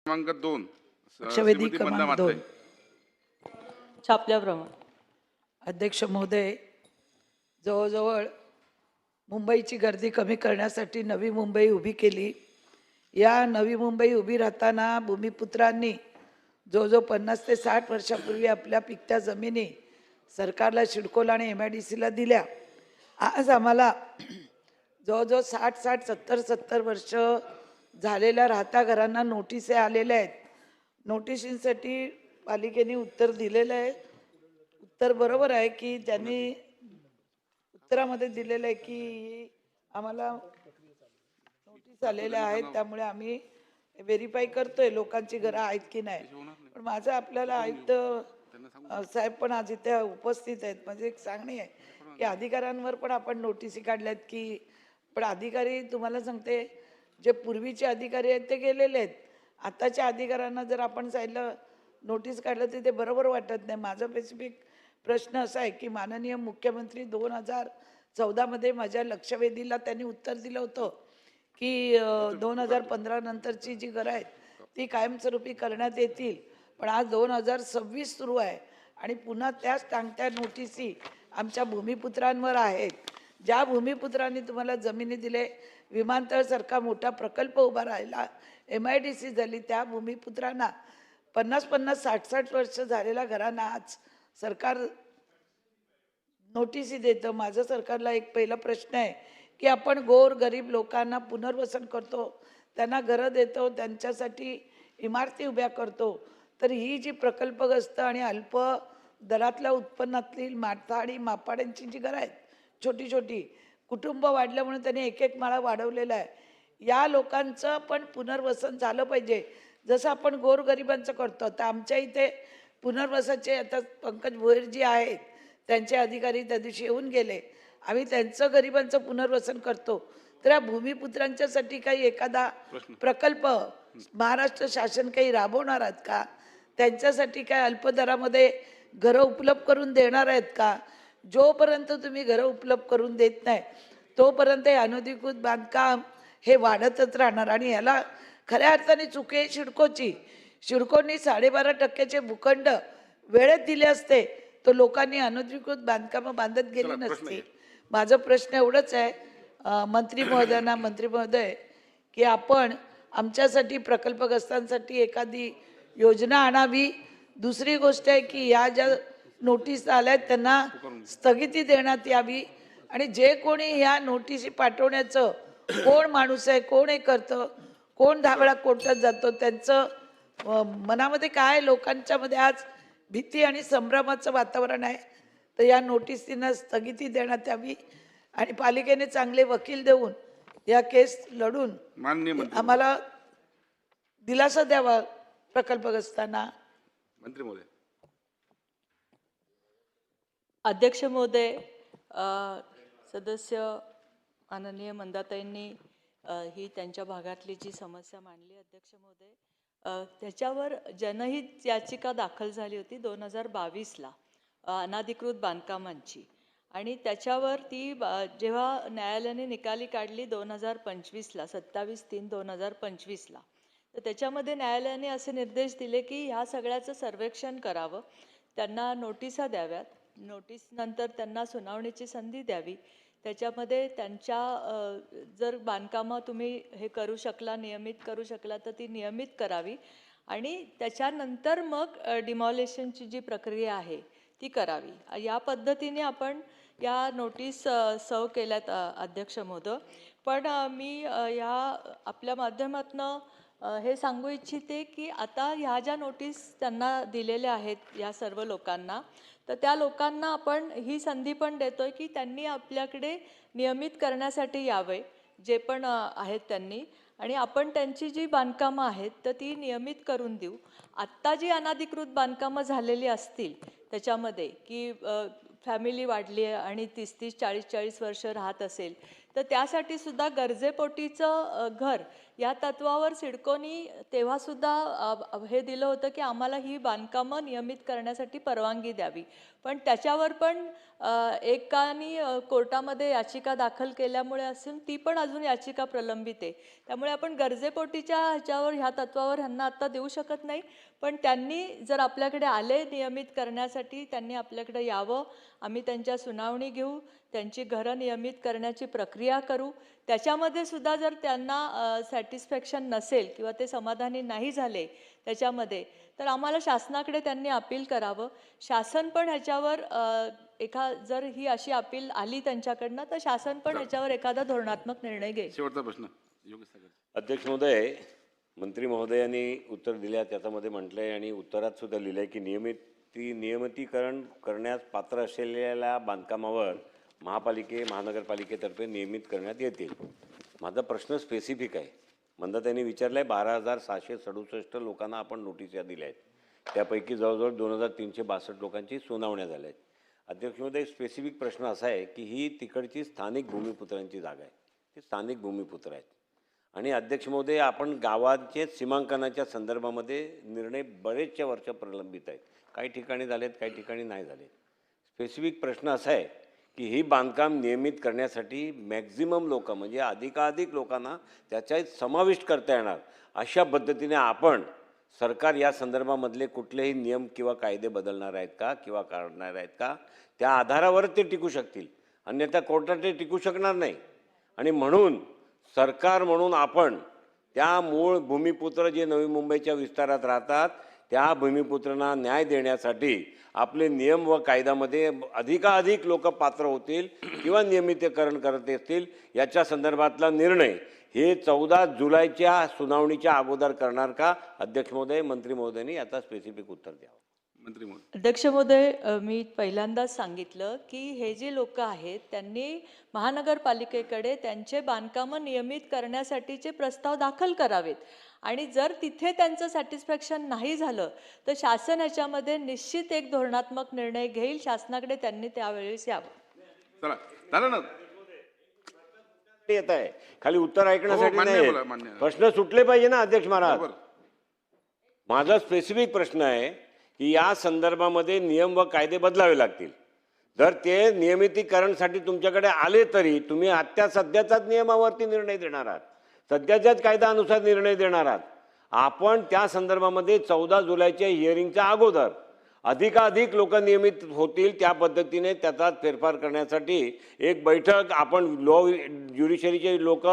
क्रमांक 2 लक्षवेधी श्रीमती मंदा क्रमांक म्हात्रे. 2. छापल्याप्रमाणे. अध्यक्ष महोदय, जवळजवळ मुंबईची गर्दी कमी करण्यासाठी नवी मुंबई उभी केली. या नवी मुंबई उभी राहताना भूमिपुत्रांनी जो 50 ते 60 वर्षापूर्वी आपल्या पिकत्या जमिनी सरकारला सिडकोला आणि MIDCला दिल्या. आज आम्हाला जवळजवळ 60-70 वर्ष झालेल्या राहत्या घरांना नोटिसे आलेल्या आहेत. नोटिशींसाठी पालिकेने उत्तर दिलेलं आहे. उत्तर बरोबर आहे की त्यांनी उत्तरामध्ये दिलेलं आहे की आम्हाला नोटीस आलेल्या आहेत, त्यामुळे आम्ही व्हेरीफाय करतोय लोकांची घरं आहेत की नाही. पण माझं आपल्याला आयुक्त साहेब पण आज इथे उपस्थित आहेत, म्हणजे एक सांगणे आहे की अधिकाऱ्यांवर पण आपण नोटीसी काढल्यात की, पण अधिकारी तुम्हाला सांगते जे पूर्वीचे अधिकारी आहेत ते गेलेले आहेत. आताच्या अधिकाऱ्यांना जर आपण सांगितलं नोटीस काढलं तर ते बरोबर वाटत नाही. माझा स्पेसिफिक प्रश्न असा आहे की माननीय मुख्यमंत्री 2014 माझ्या लक्षवेधीला त्यांनी उत्तर दिलं होतं की 2015 नंतरची जी घरं आहेत ती कायमस्वरूपी करण्यात येतील. पण आज 2026 सुरू आहे आणि पुन्हा त्याच टांगत्या नोटिसी आमच्या भूमिपुत्रांवर आहेत. ज्या भूमिपुत्रांनी तुम्हाला जमिनी दिले, विमानतळासारखा मोठा प्रकल्प उभा राहिला, MIDC झाली, त्या भूमिपुत्रांना 50-50, 60-60 वर्ष झालेल्या घरांना आज सरकार नोटिसी देतं. माझं सरकारला एक पहिला प्रश्न आहे की आपण गोर गरीब लोकांना पुनर्वसन करतो, त्यांना घरं देतो, त्यांच्यासाठी इमारती उभ्या करतो, तर ही जी प्रकल्पग्रस्त आणि अल्प दरातल्या उत्पन्नातली माथाडी मापाड्यांची जी घरं आहेत, छोटी छोटी कुटुंब वाढल्यामुळे त्यांनी एक माळा वाढवलेला आहे, या लोकांचं पण पुनर्वसन झालं पाहिजे जसं आपण गोरगरिबांचं करतो. तर आमच्या इथे पुनर्वसनाचे आता पंकज भोईरजी आहेत, त्यांचे अधिकारी त्या दिवशी येऊन गेले. आम्ही त्यांचं गरिबांचं पुनर्वसन करतो. तर या भूमिपुत्रांच्यासाठी काही एखादा प्रकल्प महाराष्ट्र शासन काही राबवणार आहेत का? त्यांच्यासाठी काय अल्पदरामध्ये घरं उपलब्ध करून देणार आहेत का? जोपर्यंत तुम्ही घरं उपलब्ध करून देत नाही तोपर्यंत हे अनधिकृत बांधकाम हे वाढतच राहणार. आणि याला खऱ्या अर्थाने चूक आहे सिडकोची. सिडकोनी 12.5% भूखंड वेळेत दिले असते तर लोकांनी अनधिकृत बांधकामं बांधत गेली नसती. माझं प्रश्न एवढंच आहे मंत्री महोदय की आपण आमच्यासाठी प्रकल्पग्रस्तांसाठी एखादी योजना आणावी. दुसरी गोष्ट आहे की या ज्या नोटीस आल्या आहेत त्यांना स्थगिती देण्यात यावी. आणि जे कोणी ह्या नोटिसी पाठवण्याचं कोण माणूस आहे, कोण हे करतं, कोण 10 वेळा कोर्टात जातो, त्यांचं मनामध्ये काय, लोकांच्यामध्ये आज भीती आणि संभ्रमाचं वातावरण आहे. तर या नोटिसींना स्थगिती देण्यात यावी आणि पालिकेने चांगले वकील देऊन या केस लढून आम्हाला दिलासा द्यावा प्रकल्पग्रस्तांना. मंत्री महोदय. अध्यक्ष महोदय, सदस्य माननीय मंदाताईंनी ही त्यांच्या भागातली जी समस्या मांडली अध्यक्ष महोदय, त्याच्यावर जनहित याचिका दाखल झाली होती 2022ला अनाधिकृत बांधकामांची. आणि त्याच्यावर ती जेव्हा न्यायालयाने निकाली काढली 2025ला 27/3/2025ला, तर त्याच्यामध्ये न्यायालयाने असे निर्देश दिले की ह्या सगळ्याचं सर्वेक्षण करावं, त्यांना नोटिसा द्याव्यात, नोटीसनंतर त्यांना सुनावणीची संधी द्यावी, त्याच्यामध्ये त्यांच्या जर बांधकामं तुम्ही हे करू शकला, नियमित करू शकला तर ती नियमित करावी आणि त्याच्यानंतर मग डिमॉलिशनची जी प्रक्रिया आहे ती करावी. या पद्धतीने आपण या नोटीस सर्व केल्यात अध्यक्ष महोदय. पण मी या आपल्या माध्यमातून हे सांगू इच्छिते की आता ह्या ज्या नोटीस त्यांना दिलेल्या आहेत या सर्व लोकांना, तर त्या लोकांना आपण ही संधी पण देतोय की त्यांनी आपल्याकडे नियमित करण्यासाठी यावे जे पण आहेत त्यांनी, आणि आपण त्यांची जी बांधकामं आहेत तर ती नियमित करून देऊ. आत्ता जी अनाधिकृत बांधकामं झालेली असतील त्याच्यामध्ये की फॅमिली वाढली आहे आणि 30-40 वर्ष राहत असेल, तर त्यासाठी सुद्धा गरजेपोटीचं घर या तत्वावर सिडकोनी तेव्हासुद्धा हे दिलं होतं की आम्हाला ही बांधकामं नियमित करण्यासाठी परवानगी द्यावी. पण त्याच्यावर पण एकानी कोर्टामध्ये याचिका दाखल केल्यामुळे असून ती पण अजून याचिका प्रलंबित आहे. त्यामुळे आपण गरजेपोटीच्या ह्याच्यावर ह्या तत्वावर ह्यांना आत्ता देऊ शकत नाही. पण त्यांनी जर आपल्याकडे आले नियमित करण्यासाठी, त्यांनी आपल्याकडे यावं, आम्ही त्यांच्या सुनावणी घेऊ, त्यांची घरं नियमित करण्याची प्रक्रिया करू. त्याच्यामध्ये सुद्धा जर त्यांना सॅटिस्फॅक्शन नसेल किंवा ते समाधानी नाही झाले त्याच्यामध्ये, तर आम्हाला शासनाकडे त्यांनी अपील करावं. शासन पण ह्याच्यावर जर ही अशी अपील आली त्यांच्याकडनं, तर शासन पण ह्याच्यावर एखादा धोरणात्मक निर्णय घेईल. शेवटचा प्रश्न योगेश सागर. अध्यक्ष महोदय, मंत्री महोदयांनी उत्तर दिल्या त्याच्यामध्ये म्हटलंय आणि उत्तरात सुद्धा लिहिलंय की नियमितीकरण करण्यास पात्र असलेल्या बांधकामावर महानगरपालिकेतर्फे नियमित करण्यात येतील. माझा प्रश्न स्पेसिफिक आहे. म्हणता त्यांनी विचारलाय 12,667 लोकांना आपण नोटिसा दिल्या आहेत. त्यापैकी जवळजवळ 2,362 लोकांची सुनावण्या झाल्या आहेत. अध्यक्ष महोदय, स्पेसिफिक प्रश्न असा आहे की ही तिकडची स्थानिक भूमिपुत्रांची जागा आहे. ते स्थानिक भूमिपुत्र आहेत. आणि अध्यक्ष महोदय, आपण गावांचे सीमांकनाच्या संदर्भामध्ये निर्णय बरेचशा वर्ष प्रलंबित आहेत. काही ठिकाणी झालेत, काही ठिकाणी नाही झाले. स्पेसिफिक प्रश्न असा आहे की ही बांधकाम नियमित करण्यासाठी मॅक्झिमम लोक म्हणजे अधिकाधिक लोकांना त्याच्यात समाविष्ट करता येणार अशा पद्धतीने आपण सरकार या संदर्भामधले कुठलेही नियम किंवा कायदे बदलणार आहेत का किंवा काढणार आहेत का? त्या आधारावर ते टिकू शकतील, अन्यथा कोर्टात ते टिकू शकणार नाही. आणि म्हणून सरकार म्हणून आपण त्या मूळ भूमिपुत्र जे नवी मुंबईच्या विस्तारात राहतात त्या भूमिपुत्रांना न्याय देण्यासाठी आपले नियम व कायद्यामध्ये अधिकाधिक लोक पात्र होतील किंवा नियमितीकरण करत असतील याच्या संदर्भातला निर्णय हे 14 जुलैच्या सुनावणीच्या अगोदर करणार का? अध्यक्ष महोदय, मंत्री महोदयांनी याचा स्पेसिफिक उत्तर द्यावं. मंत्री महोदय. अध्यक्ष महोदय, मी पहिल्यांदाच सांगितलं की हे जे लोक आहेत त्यांनी महानगरपालिकेकडे त्यांचे बांधकामं नियमित करण्यासाठीचे प्रस्ताव दाखल करावेत. आणि जर तिथे त्यांचं सॅटिस्फॅक्शन नाही झालं तर शासन ह्याच्यामध्ये निश्चित एक धोरणात्मक निर्णय घेईल. शासनाकडे त्यांनी त्यावेळेस यावं. चला झालं ना. येत आहे खाली उत्तर ऐकण्यासाठी मान्य आहे, नाही. बोला, मान्य आहे. प्रश्न सुटले पाहिजे ना अध्यक्ष महाराज. बरोबर. माझा स्पेसिफिक प्रश्न आहे की या संदर्भामध्ये नियम व कायदे बदलावे लागतील. जर ते नियमितीकरणसाठी तुमच्याकडे आले तरी तुम्ही आत्ता सध्याच्याच नियमावरती निर्णय देणार आहात, सध्याच्याच कायद्यानुसार निर्णय देणार आहात. आपण त्या संदर्भामध्ये 14 जुलैच्या हिअरिंगच्या अगोदर अधिकाधिक लोक नियमित होतील त्या पद्धतीने त्याचा फेरफार करण्यासाठी एक बैठक आपण लॉ ज्युडिशरीचे लोक,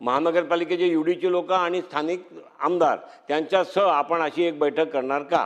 महानगरपालिकेचे युडीचे लोक आणि स्थानिक आमदार त्यांच्यासह आपण अशी एक बैठक करणार का?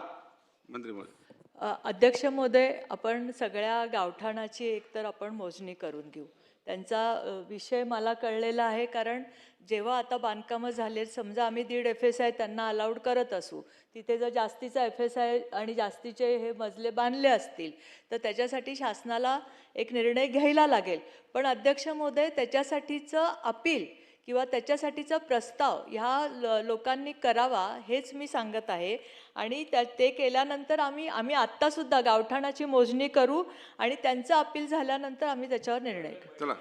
मंत्री महोदय. अध्यक्ष महोदय, आपण सगळ्या गावठाणाची एकतर आपण मोजणी करून घेऊ. त्यांचा विषय मला कळलेला आहे, कारण जेव्हा आता बांधकामं झाले, समजा आम्ही 1.5 FSI त्यांना अलाउड करत असू, तिथे जर जास्तीचा FSI आणि जास्तीचे हे मजले बांधले असतील तर त्याच्यासाठी शासनाला एक निर्णय घ्यायला लागेल. पण अध्यक्ष महोदय, त्याच्यासाठीचं अपील किंवा त्याच्यासाठीचा प्रस्ताव ह्या लोकांनी करावा हेच मी सांगत आहे. आणि ते केल्यानंतर आम्ही आत्तासुद्धा गावठाणाची मोजणी करू आणि त्यांचं अपील झाल्यानंतर आम्ही त्याच्यावर निर्णय घेऊ. चला